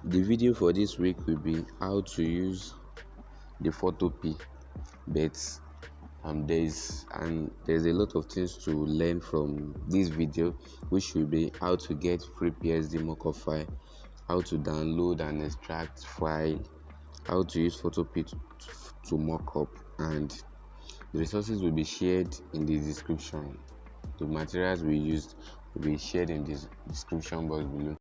The video for this week will be how to use the photopea, but there's a lot of things to learn from this video, which will be how to get free PSD mockup file, how to download and extract file, how to use photopea to mockup, and the resources will be shared in the description. The materials we used will be shared in the description box below.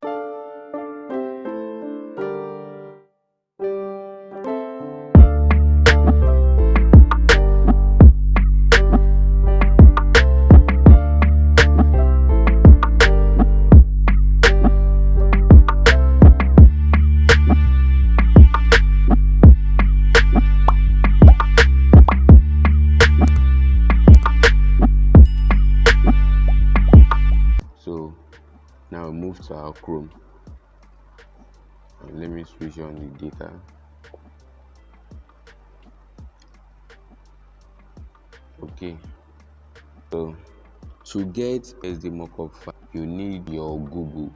So now move to our Chrome, and let me switch on the data. Okay, so to get SD mockup file, you need your Google.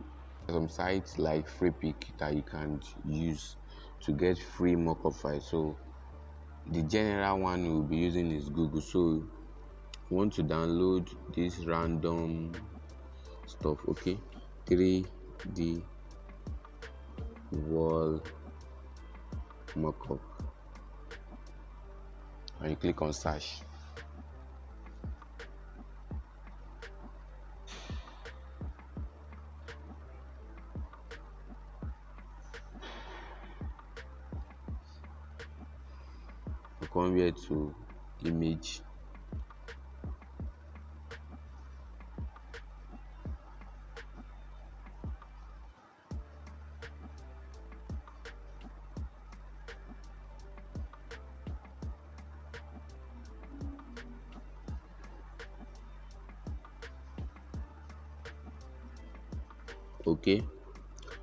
Some sites like FreePic that you can use to get free mockup file. So the general one we'll be using is Google. So you want to download this random stuff. Okay, 3D wall mockup, and you click on search. You come here to image. Okay,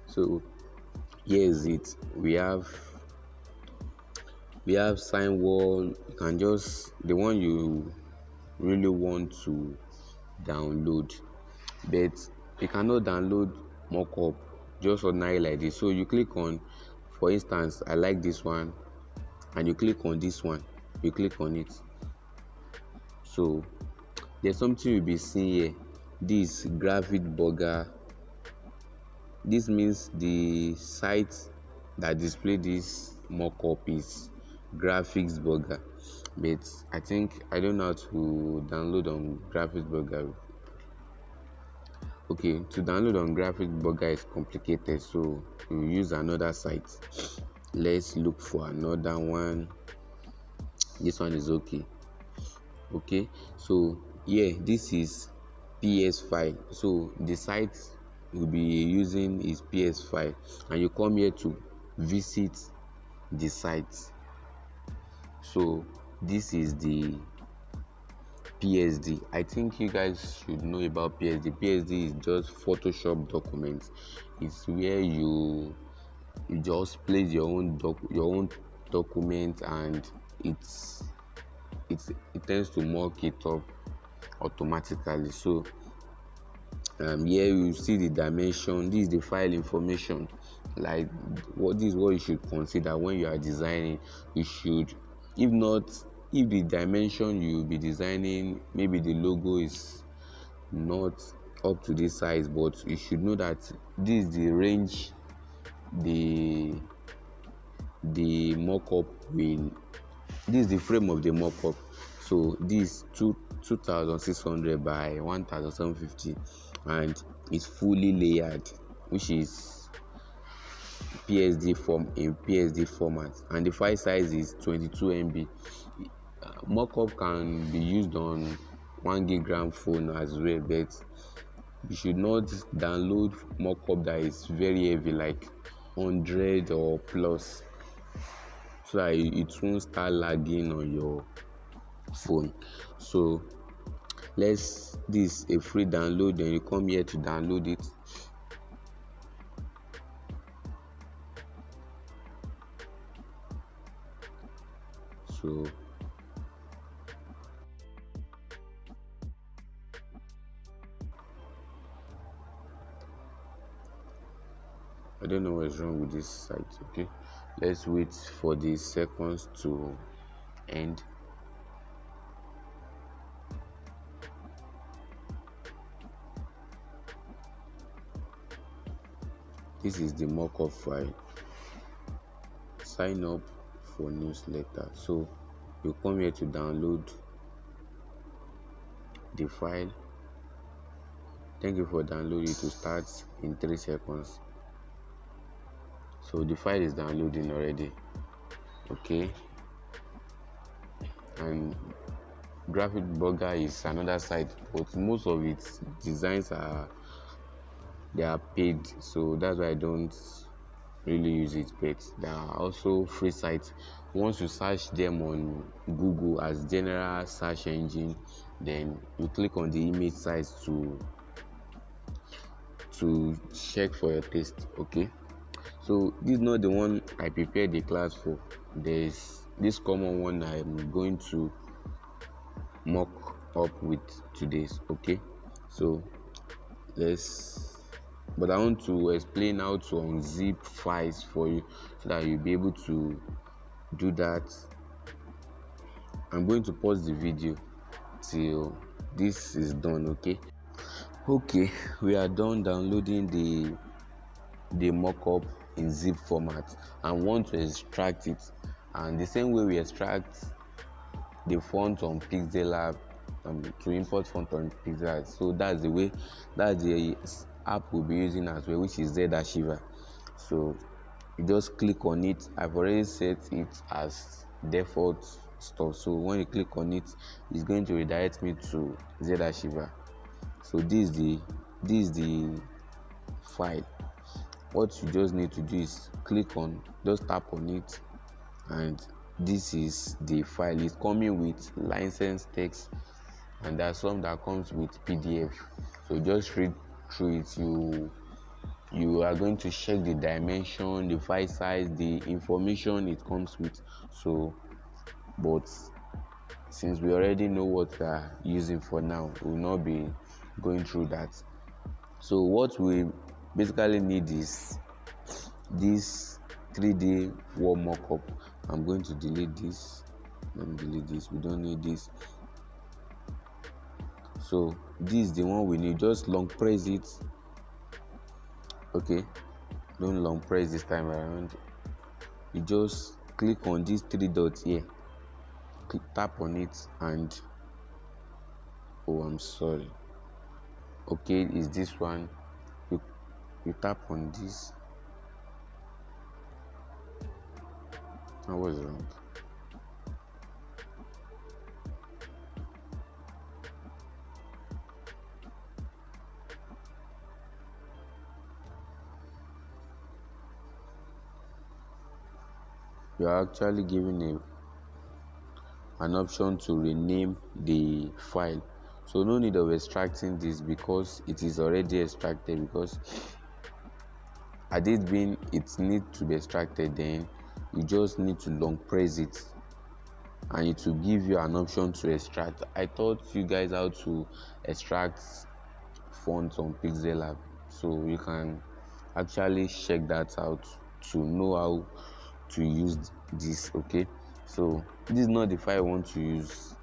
so here is it. We have sign wall. You can just the one you really want to download, but you cannot download mockup just ordinary like this. So you click on, for instance, I like this one, and you click on this one, you click on it. So there's something you'll be seeing here, this graphic burger. This means the site that display this mockup is graphics burger, but I don't know how to download on graphics burger. Okay, to download on graphics burger is complicated, so we use another site. Let's look for another one. This one is okay. So yeah, this is PS5. So the site we'll be using is PS5, and you come here to visit the site. So this is the PSD. I think you guys should know about PSD. PSD is just Photoshop documents. It's where you just place your own document, and it tends to mock it up automatically. So here you see the dimension. This is the file information. Like this is what you should consider when you are designing. You should, if the dimension you'll be designing, maybe the logo is not up to this size, but you should know that this is the range the mockup will, this is the frame of the mockup. So this 2600 by 1750, and it's fully layered, which is PSD format, and the file size is 22 MB. Mockup can be used on 1 GB phone as well, but you should not download mockup that is very heavy, like 100 or plus, so that it won't start lagging on your phone. So this is a free download. Then you come here to download it. So I don't know what's wrong with this site. Okay, let's wait for the seconds to end. This is the mockup file. Sign up for newsletter. So you come here to download the file. Thank you for downloading. It will start in 3 seconds. So the file is downloading already. Okay, and Graphic Burger is another site, but most of its designs are paid, so that's why I don't really use it. But there are also free sites. Once you search them on Google as general search engine, then you click on the image size to check for your taste. Okay, so this is not the one I prepared the class for. There's this common one I'm going to mock up with today's. Okay, so but I want to explain how to unzip files for you so that you'll be able to do that. I'm going to pause the video till this is done. Okay, we are done downloading the mockup in zip format and want to extract it, and the same way we extract the font on Pixel to import font on Pixel. So that's the app we'll be using as well, which is Z-Shiva. So you just click on it. I've already set it as default stuff, so when you click on it, it's going to redirect me to Z-Shiva. So this is the file. What you just need to do is just tap on it, and this is the file. It's coming with license text, and there's some that comes with PDF. So just read through it. You are going to check the dimension, the file size, the information it comes with. So but since we already know what we are using for now, we will not be going through that. So what we basically need is this 3D wall mockup. I'm going to delete this. Let me delete this. We don't need this. So this is the one we need. Just long press it. Okay, don't long press this time around. You just click on these 3 dots here, tap on it, and I'm sorry. Okay, is this one. You tap on this. I was wrong. You are actually giving an option to rename the file. So no need of extracting this because it is already extracted. Because had it been it need to be extracted, then you just need to long press it and it will give you an option to extract. I taught you guys how to extract fonts on Pixel Lab, so you can actually check that out to know how to use this. Okay, so this is not the file I want to use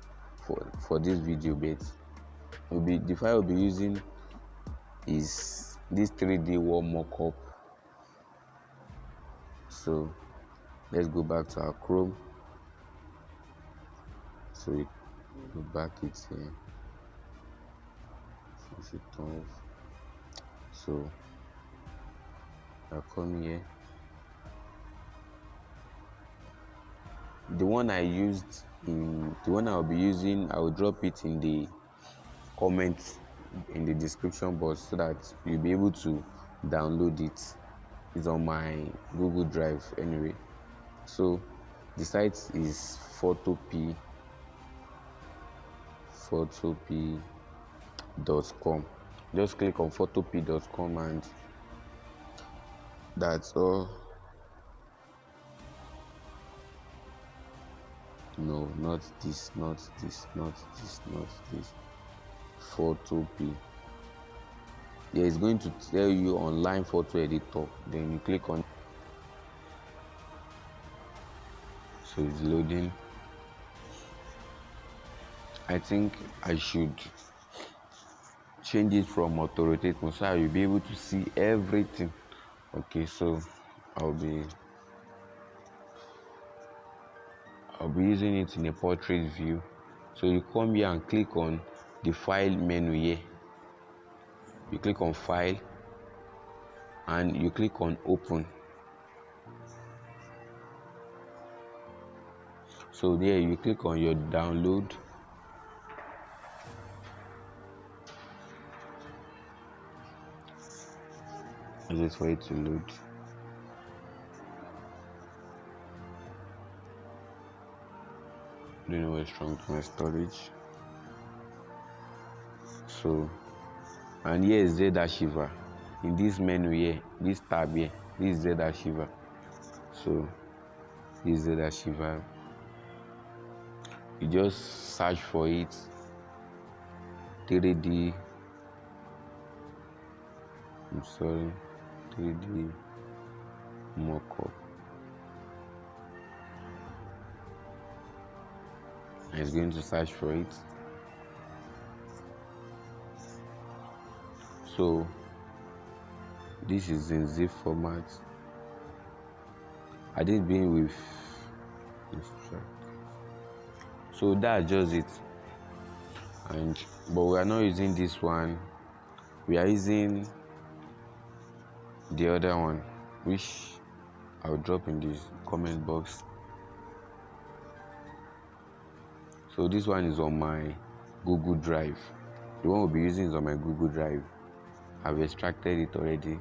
for this video, but the file we'll be using is this 3D wall mockup. So let's go back to our Chrome. So we go back it here. Switch it off. So I come here. The one I'll be using, I will drop it in the comments in the description box so that you'll be able to download it. It's on my Google Drive anyway. So the site is photopea.com. Just click on photopea.com and that's all. No, not this. Photopea. Yeah, it's going to tell you online photo editor, then you click on, so it's loading. I think I should change it from auto rotate mode so you'll be able to see everything. Okay, so I'll be using it in a portrait view. So you come here and click on the file menu here. You click on file and you click on open. So there you click on your download. I just for it to load. Don't know what's wrong with my storage. So, and here is Z-Shiva. In this menu here, this tab here, this is Z-Shiva. So this is Z-Shiva. You just search for it. 3D. I'm sorry. 3D mockup. It's going to search for it. So this is in zip format. I did begin with extract. So that's just it. But we are not using this one. We are using the other one, which I'll drop in this comment box. So this one is on my Google Drive. The one we'll be using is on my Google Drive. I've extracted it already.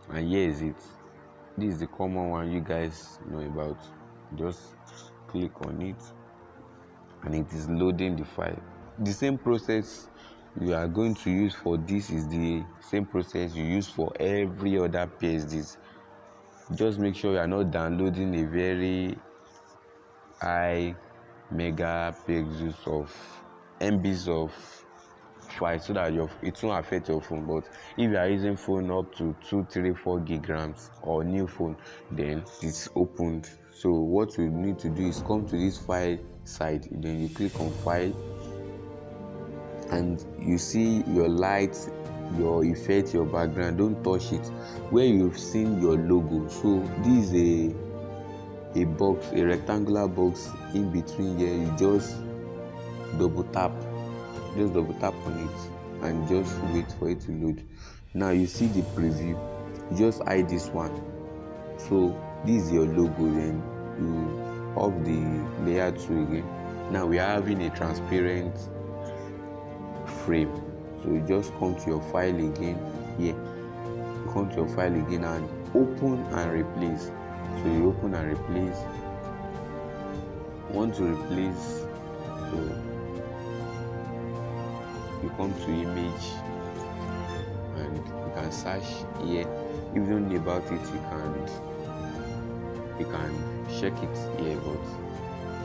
And here is it. This is the common one you guys know about. Just click on it and it is loading the file. The same process you are going to use for this is the same process you use for every other PSDs. Just make sure you are not downloading a very high megapixels of MBs of file so that it won't affect your phone. But if you are using phone up to 2, 3, 4 gigrams or new phone, then it's opened. So what you need to do is come to this file side, then you click on file and you see your lights, your effect, your background. Don't touch it. Where you've seen your logo, so this is a box, a rectangular box in between here. You just double tap on it and just wait for it to load. Now you see the preview. You just hide this one. So this is your logo. Then you off the layer 2 again. Now we are having a transparent frame. So you just come to your file again here. You come to your file again and open and replace. So you open and replace. Want to replace, so you come to image and you can search here. If you don't know about it, you can check it here, but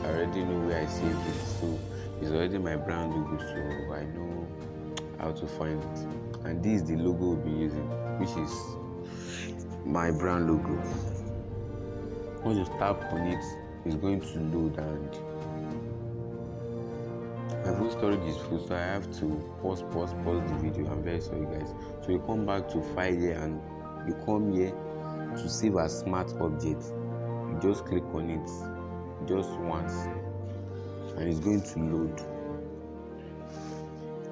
I already know where I saved it, so it's already my brand logo, so I know how to find it. And this is the logo we'll be using, which is my brand logo. Once you tap on it, it's going to load, and my phone storage is full, so I have to pause the video. I'm very sorry guys. So you come back to file here and you come here to save as smart object. You just click on it just once and it's going to load.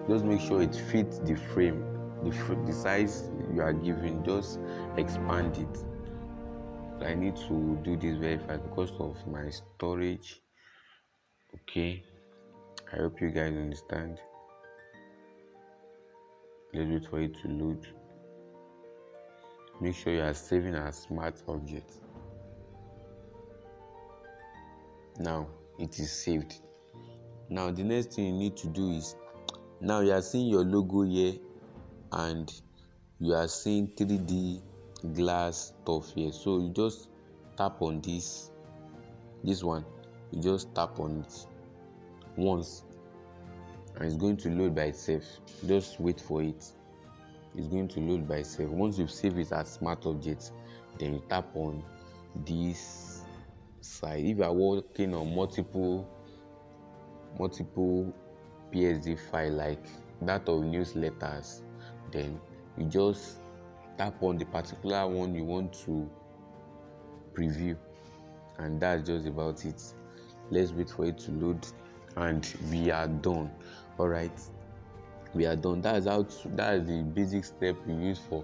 Just make sure it fits the frame, the size you are given. Just expand it. I need to do this very fast because of my storage. Okay, I hope you guys understand. Let's wait for it to load. Make sure you are saving as smart object. Now it is saved. Now the next thing you need to do is, now you are seeing your logo here and you are seeing 3D glass stuff here. So you just tap on this This one, you just tap on it once and it's going to load by itself. Just wait for it. It's going to load by itself. Once you save it as smart object, then you tap on this side. If you are working on multiple PSD file like that of newsletters, then you just tap on the particular one you want to preview, and that's just about it. Let's wait for it to load and we are done. All right, we are done. That is the basic step you use for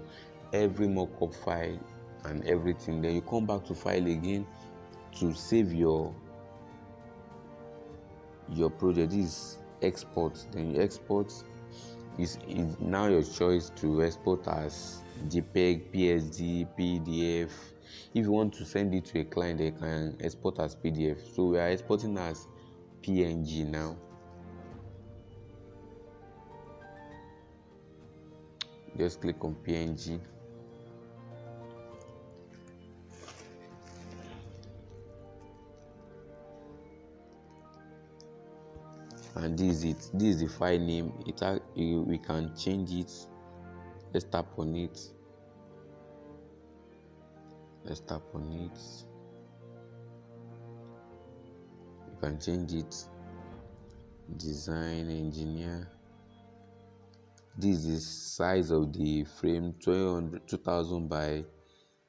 every mockup file and everything. Then you come back to file again to save your project. This is export. Then you export. Is now your choice to export as JPEG, PSD, PDF. If you want to send it to a client, they can export as PDF. So we are exporting as PNG now. Just click on PNG. And this is it. This is the file name. We can change it. Let's tap on it. You can change it. Design engineer. This is the size of the frame, 2000 by.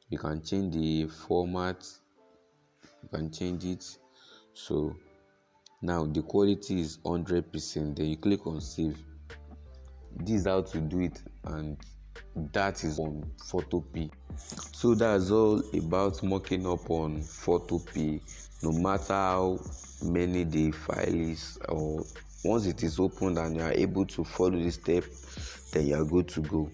You can change the format. You can change it. So now the quality is 100%. Then you click on save. This is how to do it, and that is on photopea. So that's all about mocking up on photopea. No matter how many the file is, or once it is opened and you are able to follow this step, then you are good to go.